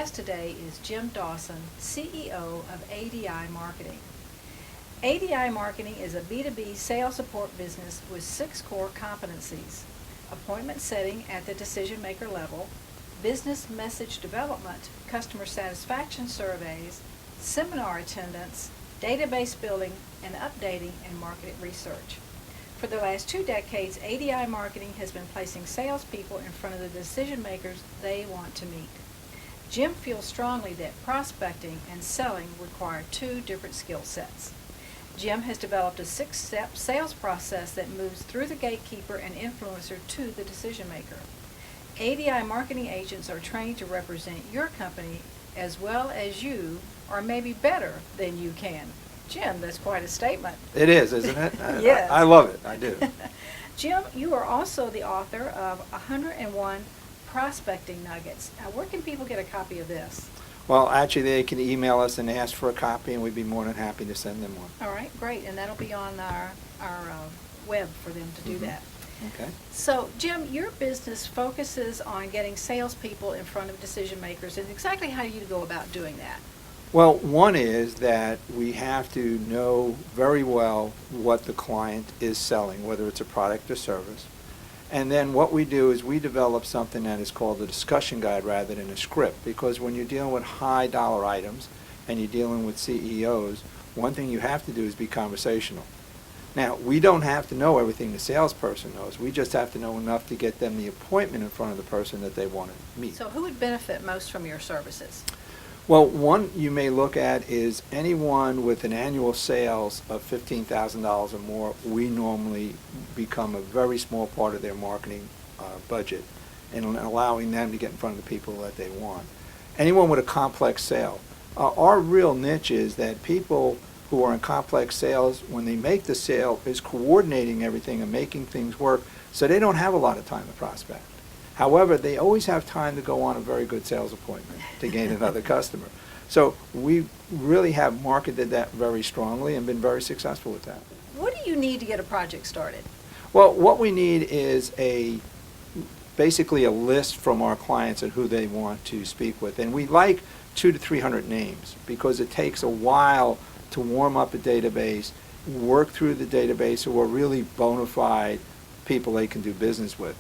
guest today is Jim Dawson, CEO of ADI Marketing. ADI Marketing is a B2B sales support business with 6 core competencies: appointment setting at the decision maker level, business message development, customer satisfaction surveys, seminar attendance, database building, and updating and market research. For the last 2 decades, ADI Marketing has been placing salespeople in front of the decision makers they want to meet. Jim feels strongly that prospecting and selling require 2 different skill sets. Jim has developed a 6-step sales process that moves through the gatekeeper and influencer to the decision maker. ADI marketing agents are trained to represent your company as well as you, or maybe better than you can. Jim, that's quite a statement. It is, isn't it? Yes. I love it. I do. Jim, you are also the author of 101 Prospecting Nuggets. Now, where can people get a copy of this? Well, actually, they can email us and ask for a copy, and we'd be more than happy to send them one. All right, great. And that'll be on our web for them to do that. Okay. So, Jim, your business focuses on getting salespeople in front of decision makers, and exactly how do you go about doing that? Well, one is that we have to know very well what the client is selling, whether it's a product or service. And then what we do is we develop something that is called a discussion guide rather than a script, because when you're dealing with high dollar items and you're dealing with CEOs, one thing you have to do is be conversational. Now, we don't have to know everything the salesperson knows. We just have to know enough to get them the appointment in front of the person that they want to meet. So who would benefit most from your services? Well, one you may look at is anyone with an annual sales of $15,000 or more. We normally become a very small part of their marketing budget and allowing them to get in front of the people that they want. Anyone with a complex sale. Our real niche is that people who are in complex sales, when they make the sale, is coordinating everything and making things work, so they don't have a lot of time to prospect. However, they always have time to go on a very good sales appointment to gain another customer. So we really have marketed that very strongly and been very successful with that. What do you need to get a project started? Well, what we need is basically a list from our clients of who they want to speak with. And we like 200 to 300 names because it takes a while to warm up a database, work through the database who are really bona fide people they can do business with.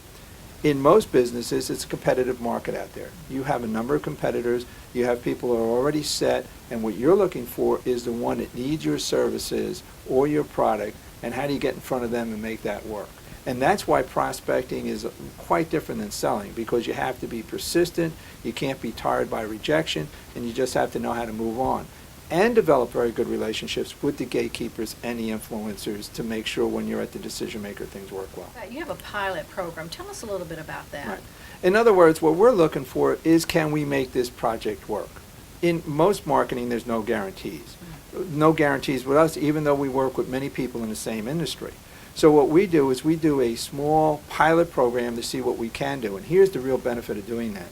In most businesses, it's a competitive market out there. You have a number of competitors, you have people who are already set, and what you're looking for is the one that needs your services or your product, and how do you get in front of them and make that work? And that's why prospecting is quite different than selling, because you have to be persistent, you can't be tired by rejection, and you just have to know how to move on. And develop very good relationships with the gatekeepers and the influencers to make sure when you're at the decision maker things work well. You have a pilot program. Tell us a little bit about that. Right. In other words, what we're looking for is, can we make this project work? In most marketing, there's no guarantees. No guarantees with us, even though we work with many people in the same industry. So what we do is we do a small pilot program to see what we can do. And here's the real benefit of doing that.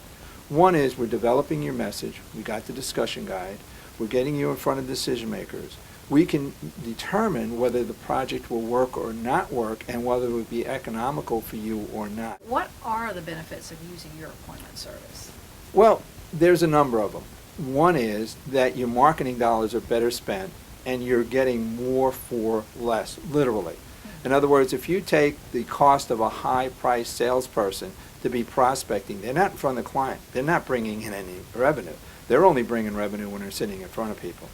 One is we're developing your message. We got the discussion guide. We're getting you in front of decision makers. We can determine whether the project will work or not work and whether it would be economical for you or not. What are the benefits of using your appointment service? Well, there's a number of them. One is that your marketing dollars are better spent and you're getting more for less, literally. In other words, if you take the cost of a high-priced salesperson to be prospecting, they're not in front of the client. They're not bringing in any revenue. They're only bringing revenue when they're sitting in front of people.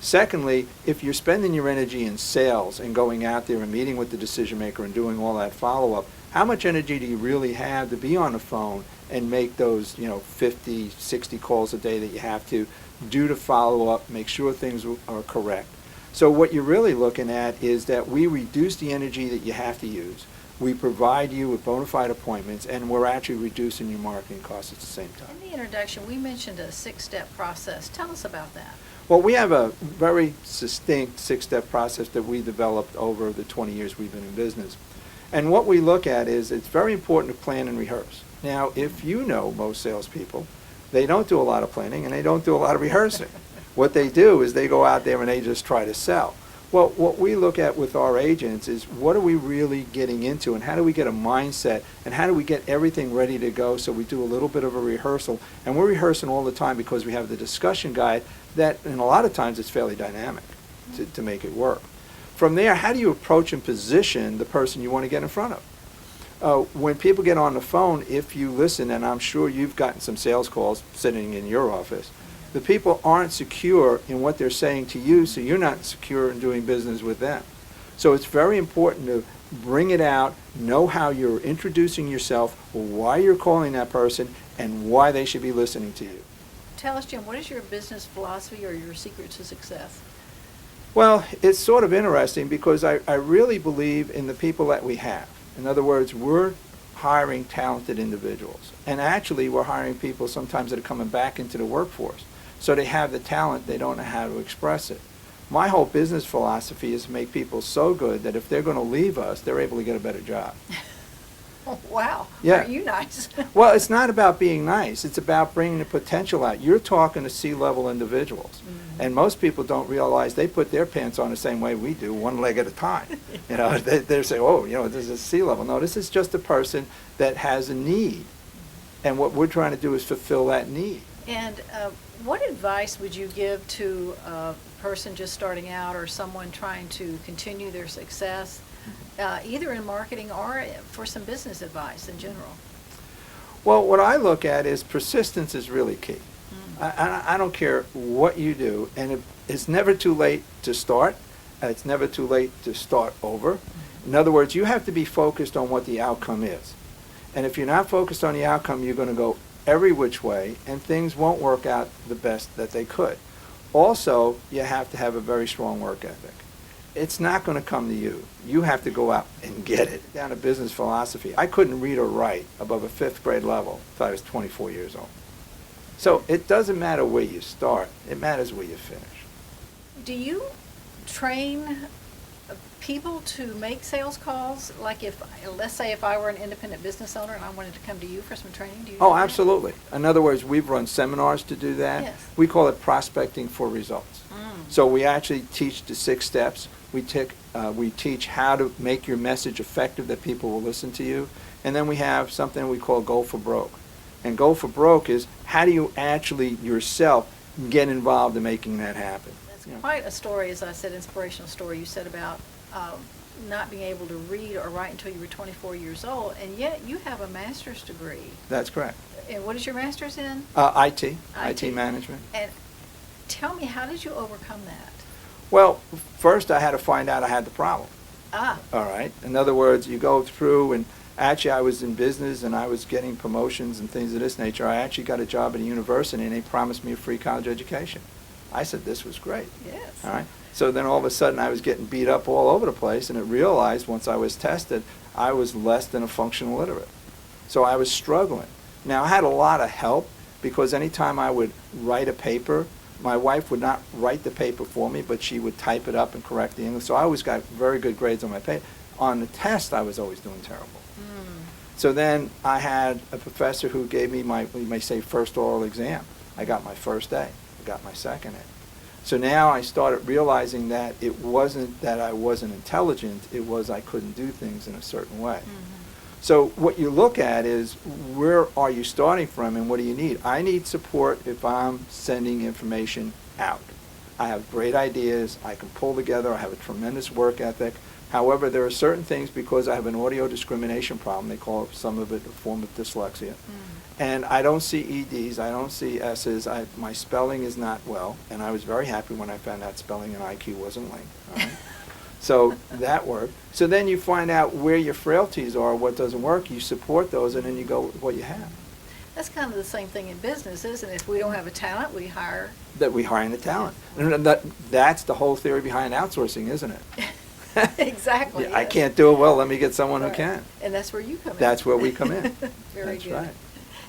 Secondly, if you're spending your energy in sales and going out there and meeting with the decision maker and doing all that follow-up, how much energy do you really have to be on the phone and make those 50, 60 calls a day that you have to do to follow up, make sure things are correct? So what you're really looking at is that we reduce the energy that you have to use. We provide you with bona fide appointments, and we're actually reducing your marketing costs at the same time. In the introduction, we mentioned a 6-step process. Tell us about that. Well, we have a very succinct 6-step process that we developed over the 20 years we've been in business. And what we look at is it's very important to plan and rehearse. Now, if you know most salespeople, they don't do a lot of planning and they don't do a lot of rehearsing. What they do is they go out there and they just try to sell. Well, what we look at with our agents is what are we really getting into, and how do we get a mindset, and how do we get everything ready to go, so we do a little bit of a rehearsal. And we're rehearsing all the time because we have the discussion guide that, and a lot of times it's fairly dynamic to make it work. From there, how do you approach and position the person you want to get in front of? When people get on the phone, if you listen, and I'm sure you've gotten some sales calls sitting in your office, the people aren't secure in what they're saying to you, so you're not secure in doing business with them. So it's very important to bring it out, know how you're introducing yourself, why you're calling that person, and why they should be listening to you. Tell us, Jim, what is your business philosophy or your secret to success? Well, it's sort of interesting because I really believe in the people that we have. In other words, we're hiring talented individuals. And actually, we're hiring people sometimes that are coming back into the workforce. So they have the talent, they don't know how to express it. My whole business philosophy is to make people so good that if they're going to leave us, they're able to get a better job. Oh, wow. Yeah. Aren't you nice? Well, it's not about being nice. It's about bringing the potential out. You're talking to C-level individuals. Mm-hmm. And most people don't realize they put their pants on the same way we do, one leg at a time. You know, they say, oh, you know, this is C-level. No, this is just a person that has a need. And what we're trying to do is fulfill that need. And what advice would you give to a person just starting out or someone trying to continue their success, either in marketing or for some business advice in general? Well, what I look at is persistence is really key. I don't care what you do, and it's never too late to start. It's never too late to start over. In other words, you have to be focused on what the outcome is. And if you're not focused on the outcome, you're going to go every which way, and things won't work out the best that they could. Also, you have to have a very strong work ethic. It's not going to come to you. You have to go out and get it. Down to business philosophy, I couldn't read or write above a 5th grade level until I was 24 years old. So it doesn't matter where you start. It matters where you finish. Do you train people to make sales calls? Like if, let's say if I were an independent business owner and I wanted to come to you for some training, do you do Oh, that? absolutely. In other words, we've run seminars to do that. Yes. We call it prospecting for results. So we actually teach the 6 steps. We teach how to make your message effective that people will listen to you. And then we have something we call Go for Broke. And Go for Broke is how do you actually yourself get involved in making that happen. That's quite a story, as I said, inspirational story you said about not being able to read or write until you were 24 years old, and yet you have a master's degree. That's correct. And what is your master's in? IT management. And tell me, how did you overcome that? Well, first I had to find out I had the problem. Ah. All right. In other words, you go through, and actually I was in business and I was getting promotions and things of this nature. I actually got a job at a university and they promised me a free college education. I said this was great. Yes. All right. So then all of a sudden I was getting beat up all over the place, and it realized once I was tested I was less than a functional literate. So I was struggling. Now I had a lot of help because anytime I would write a paper, my wife would not write the paper for me, but she would type it up and correct the English. So I always got very good grades on my paper. On the test, I was always doing terrible. So then I had a professor who gave me my, you may say, first oral exam. I got my first A. I got my second A. So now I started realizing that it wasn't that I wasn't intelligent, it was I couldn't do things in a certain way. So what you look at is where are you starting from and what do you need? I need support if I'm sending information out. I have great ideas, I can pull together, I have a tremendous work ethic. However, there are certain things, because I have an audio discrimination problem, they call it, some of it a form of dyslexia, and I don't see EDs, I don't see S's, my spelling is not well, and I was very happy when I found out spelling and IQ wasn't linked. All right? So that worked. So then you find out where your frailties are, what doesn't work, you support those, and then you go with what you have. That's kind of the same thing in business, isn't it? If we don't have a talent, we hire. That we hire the talent. And that's the whole theory behind outsourcing, isn't it? Exactly. I can't do it well, let me get someone Right. who can. And that's where you come in. That's where we come in. Very That's good. right.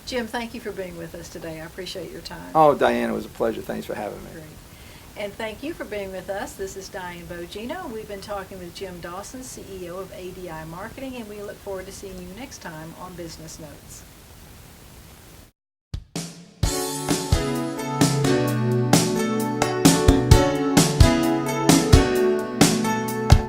Jim, thank you for being with us today. I appreciate your time. Oh, Diane, it was a pleasure. Thanks for having me. Great. And thank you for being with us. This is Diane Bogino. We've been talking with Jim Dawson, CEO of ADI Marketing, and we look forward to seeing you next time on Business Notes.